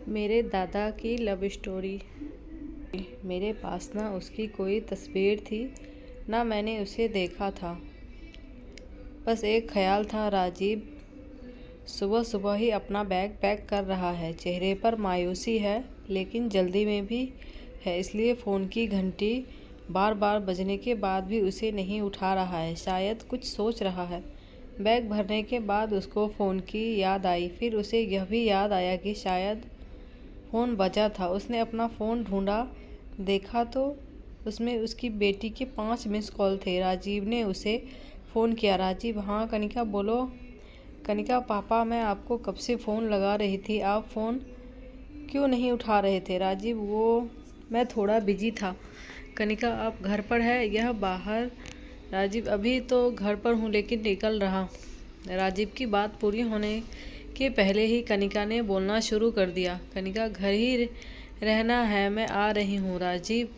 मेरे दादा की लव स्टोरी। मेरे पास ना उसकी कोई तस्वीर थी, ना मैंने उसे देखा था। बस एक ख्याल था, राजीव सुबह सुबह ही अपना बैग पैक कर रहा है। चेहरे पर मायूसी है, लेकिन जल्दी में भी है, इसलिए फ़ोन की घंटी बार बार बजने के बाद भी उसे नहीं उठा रहा है। शायद कुछ सोच रहा है। बैग भरने के बाद उसको फ़ोन की याद आई। फिर उसे यह भी याद आया कि शायद फ़ोन बजा था। उसने अपना फ़ोन ढूंढा, देखा तो उसमें उसकी बेटी के 5 मिस कॉल थे। राजीव ने उसे फ़ोन किया। राजीव: हाँ कनिका, बोलो। कनिका: पापा, मैं आपको कब से फ़ोन लगा रही थी, आप फ़ोन क्यों नहीं उठा रहे थे? राजीव: वो मैं थोड़ा बिजी था। कनिका: आप घर पर है या बाहर? राजीव: अभी तो घर पर हूँ, लेकिन निकल रहा। राजीव की बात पूरी होने के पहले ही कनिका ने बोलना शुरू कर दिया। कनिका: घर ही रहना है, मैं आ रही हूँ। राजीव: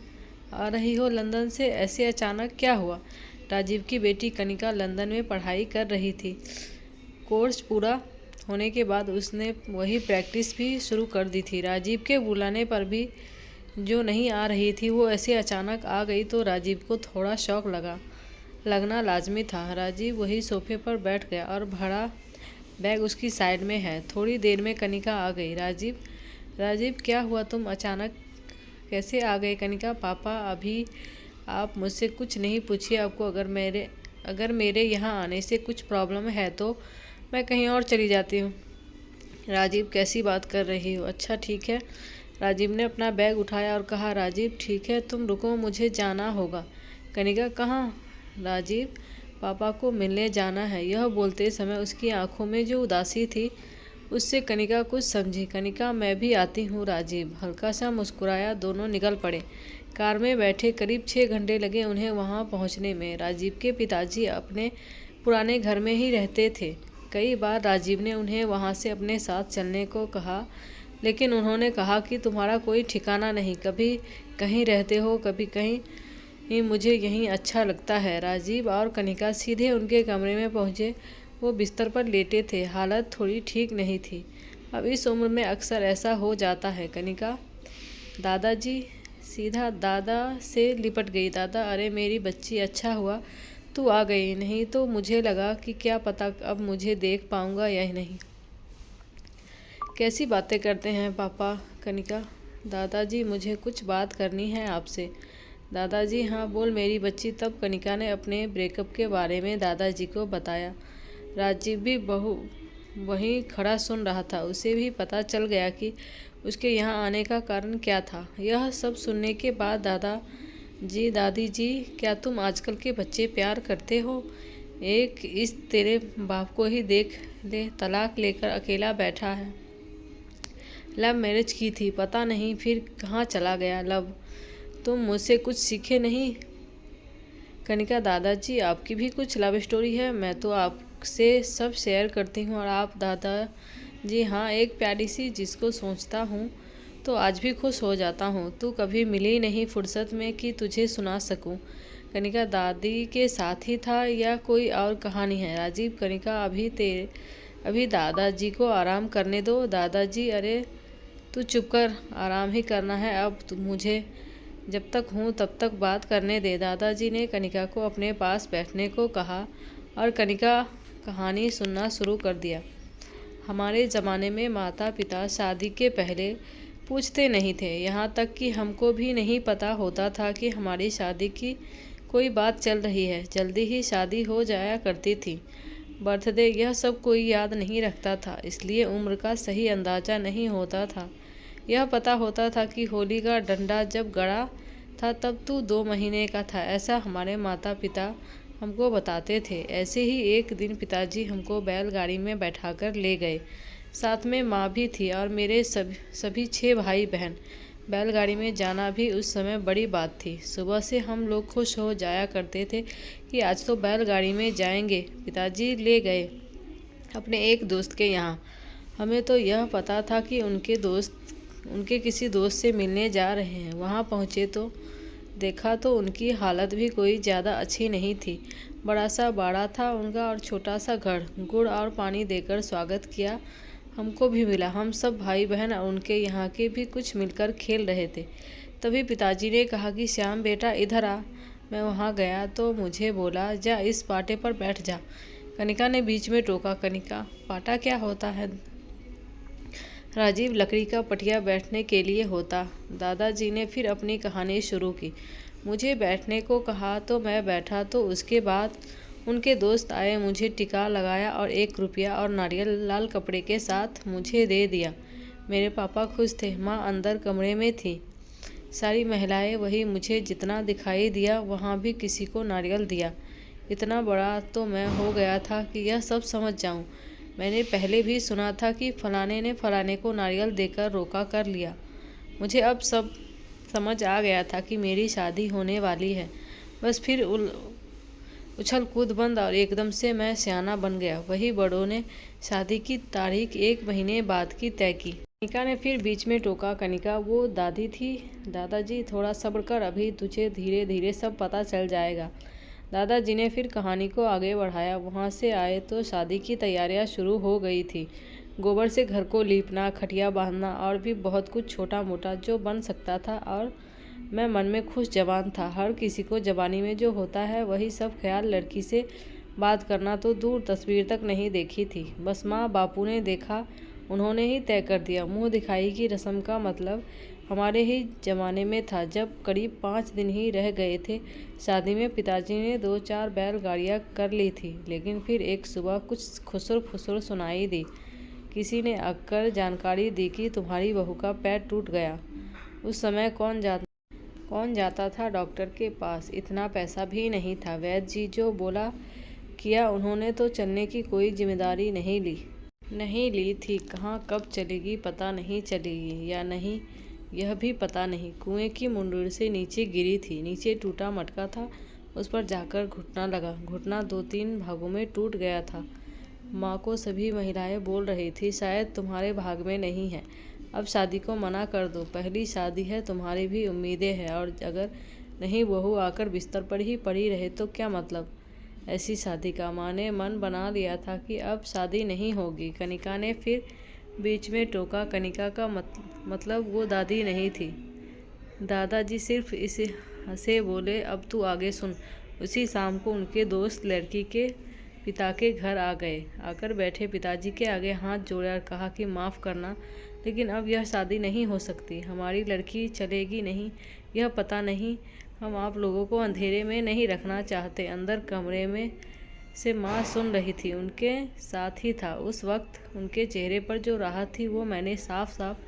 आ रही हो लंदन से? ऐसे अचानक क्या हुआ? राजीव की बेटी कनिका लंदन में पढ़ाई कर रही थी। कोर्स पूरा होने के बाद उसने वही प्रैक्टिस भी शुरू कर दी थी। राजीव के बुलाने पर भी जो नहीं आ रही थी, वो ऐसे अचानक आ गई तो राजीव को थोड़ा शौक लगना लाजमी था। राजीव वही सोफे पर बैठ गया और भरा बैग उसकी साइड में है। थोड़ी देर में कनिका आ गई। राजीव: क्या हुआ, तुम अचानक कैसे आ गए? कनिका: पापा, अभी आप मुझसे कुछ नहीं पूछिए। आपको अगर मेरे यहाँ आने से कुछ प्रॉब्लम है तो मैं कहीं और चली जाती हूँ। राजीव: कैसी बात कर रही हो? अच्छा ठीक है। राजीव ने अपना बैग उठाया और कहा। राजीव: ठीक है, तुम रुको, मुझे जाना होगा। कनिका: कहाँ? राजीव: पापा को मिलने जाना है। यह बोलते समय उसकी आंखों में जो उदासी थी, उससे कनिका कुछ समझी। कनिका: मैं भी आती हूँ। राजीव हल्का सा मुस्कुराया। दोनों निकल पड़े। कार में बैठे करीब 6 घंटे लगे उन्हें वहाँ पहुँचने में। राजीव के पिताजी अपने पुराने घर में ही रहते थे। कई बार राजीव ने उन्हें वहाँ से अपने साथ चलने को कहा, लेकिन उन्होंने कहा कि तुम्हारा कोई ठिकाना नहीं, कभी कहीं रहते हो, कभी कहीं। मुझे यहीं अच्छा लगता है। राजीव और कनिका सीधे उनके कमरे में पहुँचे। वो बिस्तर पर लेटे थे। हालत थोड़ी ठीक नहीं थी। अब इस उम्र में अक्सर ऐसा हो जाता है। कनिका: दादाजी? सीधा दादा से लिपट गई। दादा: अरे मेरी बच्ची, अच्छा हुआ तू आ गई, नहीं तो मुझे लगा कि क्या पता अब मुझे देख पाऊंगा या नहीं। कैसी बातें करते हैं पापा? कनिका: दादाजी, मुझे कुछ बात करनी है आपसे। दादाजी: हाँ बोल मेरी बच्ची। तब कनिका ने अपने ब्रेकअप के बारे में दादाजी को बताया। राजीव भी वहीं खड़ा सुन रहा था। उसे भी पता चल गया कि उसके यहाँ आने का कारण क्या था। यह सब सुनने के बाद दादी जी, क्या तुम आजकल के बच्चे प्यार करते हो? एक इस तेरे बाप को ही देख ले, तलाक लेकर अकेला बैठा है। लव मैरिज की थी, पता नहीं फिर कहाँ चला गया। लव, तुम मुझसे कुछ सीखे नहीं? कनिका: दादाजी, आपकी भी कुछ लव स्टोरी है? मैं तो आपसे सब शेयर करती हूँ। और आप? दादाजी: हाँ, एक प्यारी सी, जिसको सोचता हूँ तो आज भी खुश हो जाता हूँ। तू कभी मिली नहीं फुर्सत में कि तुझे सुना सकूँ। कनिका: दादी के साथ ही था या कोई और कहानी है? राजीव: कनिका, अभी दादाजी को आराम करने दो। दादाजी: अरे तू चुप कर, आराम ही करना है अब मुझे। जब तक हूँ तब तक बात करने दे। दादाजी ने कनिका को अपने पास बैठने को कहा और कनिका कहानी सुनना शुरू कर दिया। हमारे ज़माने में माता पिता शादी के पहले पूछते नहीं थे। यहाँ तक कि हमको भी नहीं पता होता था कि हमारी शादी की कोई बात चल रही है। जल्दी ही शादी हो जाया करती थी। बर्थडे, यह सब कोई याद नहीं रखता था, इसलिए उम्र का सही अंदाज़ा नहीं होता था। यह पता होता था कि होली का डंडा जब गड़ा था तब तू 2 महीने का था, ऐसा हमारे माता पिता हमको बताते थे। ऐसे ही एक दिन पिताजी हमको बैलगाड़ी में बैठाकर ले गए। साथ में माँ भी थी और मेरे सभी 6 भाई बहन। बैलगाड़ी में जाना भी उस समय बड़ी बात थी। सुबह से हम लोग खुश हो जाया करते थे कि आज तो बैलगाड़ी में जाएंगे। पिताजी ले गए अपने एक दोस्त के यहाँ। हमें तो यह पता था कि उनके किसी दोस्त से मिलने जा रहे हैं। वहाँ पहुँचे तो देखा तो उनकी हालत भी कोई ज़्यादा अच्छी नहीं थी। बड़ा सा बाड़ा था उनका और छोटा सा घर। गुड़ और पानी देकर स्वागत किया। हमको भी मिला। हम सब भाई बहन और उनके यहाँ के भी कुछ मिलकर खेल रहे थे। तभी पिताजी ने कहा कि श्याम बेटा इधर आ। मैं वहाँ गया तो मुझे बोला, जा इस पाटे पर बैठ जा। कनिका ने बीच में टोका, कनिका पाटा क्या होता है? राजीव, लकड़ी का पटिया बैठने के लिए होता। दादाजी ने फिर अपनी कहानी शुरू की। मुझे बैठने को कहा तो मैं बैठा, तो उसके बाद उनके दोस्त आए, मुझे टिका लगाया और 1 रुपया और नारियल लाल कपड़े के साथ मुझे दे दिया। मेरे पापा खुश थे। माँ अंदर कमरे में थी। सारी महिलाएं वही, मुझे जितना दिखाई दिया वहाँ भी किसी को नारियल दिया। इतना बड़ा तो मैं हो गया था कि यह सब समझ जाऊँ। मैंने पहले भी सुना था कि फलाने ने फलाने को नारियल देकर रोका कर लिया। मुझे अब सब समझ आ गया था कि मेरी शादी होने वाली है। बस फिर उछल कूद बंद और एकदम से मैं सियाना बन गया। वही बड़ों ने शादी की तारीख 1 महीने बाद की तय की। कनिका ने फिर बीच में टोका, कनिका वो दादी थी। दादाजी, थोड़ा सब्र कर, अभी तुझे धीरे धीरे सब पता चल जाएगा। दादाजी ने फिर कहानी को आगे बढ़ाया। वहाँ से आए तो शादी की तैयारियाँ शुरू हो गई थी। गोबर से घर को लीपना, खटिया बांधना और भी बहुत कुछ छोटा मोटा जो बन सकता था। और मैं मन में खुश जवान था। हर किसी को जवानी में जो होता है वही सब ख्याल। लड़की से बात करना तो दूर, तस्वीर तक नहीं देखी थी। बस माँ बापू ने देखा, उन्होंने ही तय कर दिया। मुँह दिखाई की रस्म का मतलब हमारे ही ज़माने में था, जब करीब 5 दिन ही रह गए थे शादी में। पिताजी ने 2-4 बैलगाड़ियाँ कर ली थी, लेकिन फिर एक सुबह कुछ खुसर फुसर सुनाई दी। किसी ने आकर जानकारी दी कि तुम्हारी बहू का पैर टूट गया। उस समय कौन जाता था डॉक्टर के पास? इतना पैसा भी नहीं था। वैद्य जी जो बोला किया, उन्होंने तो चलने की कोई जिम्मेदारी नहीं ली थी। कहाँ कब चलेगी पता नहीं, चलेगी या नहीं यह भी पता नहीं। कुएं की मुंडूर से नीचे गिरी थी। नीचे टूटा मटका था, उस पर जाकर घुटना लगा। घुटना 2-3 भागों में टूट गया था। माँ को सभी महिलाएं बोल रही थी, शायद तुम्हारे भाग में नहीं है, अब शादी को मना कर दो। पहली शादी है, तुम्हारी भी उम्मीदें हैं, और अगर नहीं बहू आकर बिस्तर पर ही पड़ी रहे तो क्या मतलब ऐसी शादी का? माँ ने मन बना लिया था कि अब शादी नहीं होगी। कनिका ने फिर बीच में टोका, कनिका का मतलब वो दादी नहीं थी। दादाजी सिर्फ इसे हंसे, बोले, अब तू आगे सुन। उसी शाम को उनके दोस्त लड़की के पिता के घर आ गए। आकर बैठे, पिताजी के आगे हाथ जोड़े और कहा कि माफ़ करना, लेकिन अब यह शादी नहीं हो सकती। हमारी लड़की चलेगी नहीं, यह पता नहीं। हम आप लोगों को अंधेरे में नहीं रखना चाहते। अंदर कमरे में से माँ सुन रही थी, उनके साथ ही था। उस वक्त उनके चेहरे पर जो राहत थी वो मैंने साफ साफ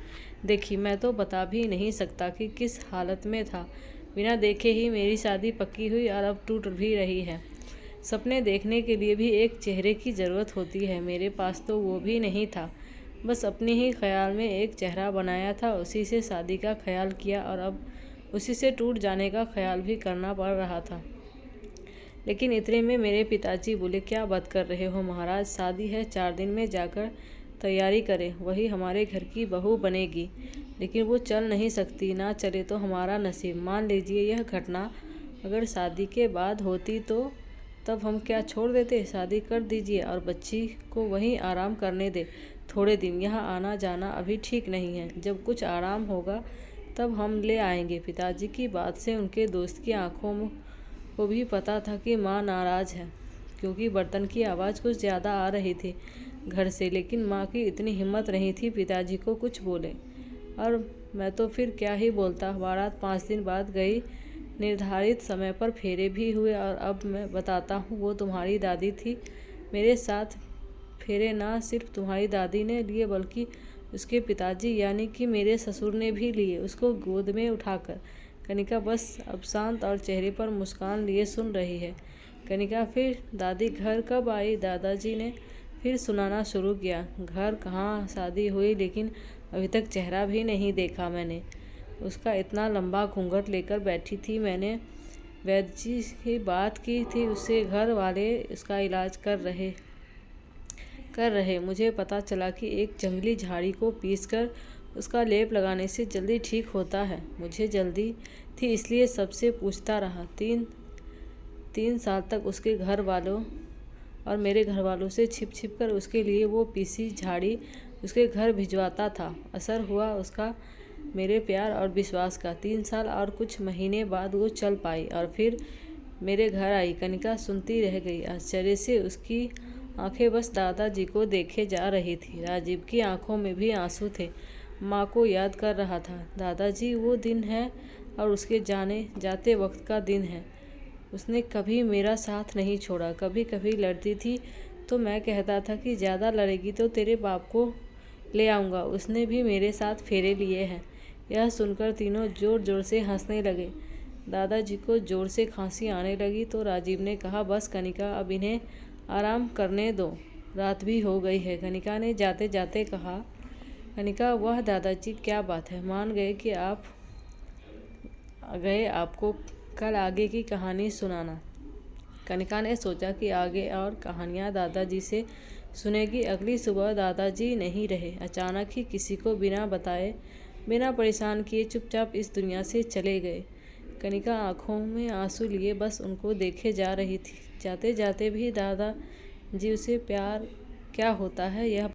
देखी। मैं तो बता भी नहीं सकता कि किस हालत में था। बिना देखे ही मेरी शादी पक्की हुई और अब टूट भी रही है। सपने देखने के लिए भी एक चेहरे की ज़रूरत होती है। मेरे पास तो वो भी नहीं था। बस अपने ही ख्याल में एक चेहरा बनाया था, उसी से शादी का ख्याल किया और अब उसी से टूट जाने का ख्याल भी करना पड़ रहा था। लेकिन इतने में मेरे पिताजी बोले, क्या बात कर रहे हो महाराज, शादी है, 4 दिन में जाकर तैयारी करें, वही हमारे घर की बहू बनेगी। लेकिन वो चल नहीं सकती, ना चले तो हमारा नसीब। मान लीजिए यह घटना अगर शादी के बाद होती तो तब हम क्या छोड़ देते? शादी कर दीजिए और बच्ची को वहीं आराम करने दे थोड़े दिन। यहाँ आना जाना अभी ठीक नहीं है, जब कुछ आराम होगा तब हम ले आएंगे। पिताजी की बात से उनके दोस्त की आंखों को भी पता था कि माँ नाराज़ है, क्योंकि बर्तन की आवाज़ कुछ ज़्यादा आ रही थी घर से। लेकिन माँ की इतनी हिम्मत नहीं थी पिताजी को कुछ बोले, और मैं तो फिर क्या ही बोलता। बारात 5 दिन बाद गई, निर्धारित समय पर फेरे भी हुए। और अब मैं बताता हूँ, वो तुम्हारी दादी थी। मेरे साथ फेरे ना सिर्फ तुम्हारी दादी ने लिए, बल्कि उसके पिताजी यानी कि मेरे ससुर ने भी लिए, उसको गोद में उठाकर। कनिका बस अब शांत और चेहरे पर मुस्कान लिए सुन रही है। कनिका, फिर दादी घर कब आई? दादाजी ने फिर सुनाना शुरू किया। घर कहाँ, शादी हुई, लेकिन अभी तक चेहरा भी नहीं देखा मैंने उसका। इतना लंबा घूंघट लेकर बैठी थी। मैंने वैद्य जी से बात की थी, उससे घर वाले उसका इलाज कर रहे। मुझे पता चला कि एक जंगली झाड़ी को पीसकर उसका लेप लगाने से जल्दी ठीक होता है। मुझे जल्दी थी, इसलिए सबसे पूछता रहा। 3 साल तक उसके घर वालों और मेरे घर वालों से छिप कर उसके लिए वो पीसी झाड़ी उसके घर भिजवाता था। असर हुआ उसका मेरे प्यार और विश्वास का। 3 साल और कुछ महीने बाद वो चल पाई और फिर मेरे घर आई। कनिका सुनती रह गई। आश्चर्य से उसकी आंखें बस दादाजी को देखे जा रही थी। राजीव की आंखों में भी आंसू थे। माँ को याद कर रहा था। दादाजी, वो दिन है और उसके जाने जाते वक्त का दिन है। उसने कभी मेरा साथ नहीं छोड़ा। कभी कभी लड़ती थी तो मैं कहता था कि ज़्यादा लड़ेगी तो तेरे बाप को ले आऊँगा। उसने भी मेरे साथ फेरे लिए हैं। यह सुनकर तीनों ज़ोर ज़ोर से हंसने लगे। दादाजी को ज़ोर से खांसी आने लगी तो राजीव ने कहा, बस कनिका, अब इन्हें आराम करने दो, रात भी हो गई है। कनिका ने जाते जाते कहा, कनिका, वाह दादाजी, क्या बात है, मान गए कि आप गए। आपको कल आगे की कहानी सुनाना। कनिका ने सोचा कि आगे और कहानियाँ दादाजी से सुनेगी। अगली सुबह दादाजी नहीं रहे। अचानक ही किसी को बिना बताए, बिना परेशान किए चुपचाप इस दुनिया से चले गए। कनिका आंखों में आंसू लिए बस उनको देखे जा रही थी। जाते जाते भी दादाजी उसे प्यार क्या होता है यह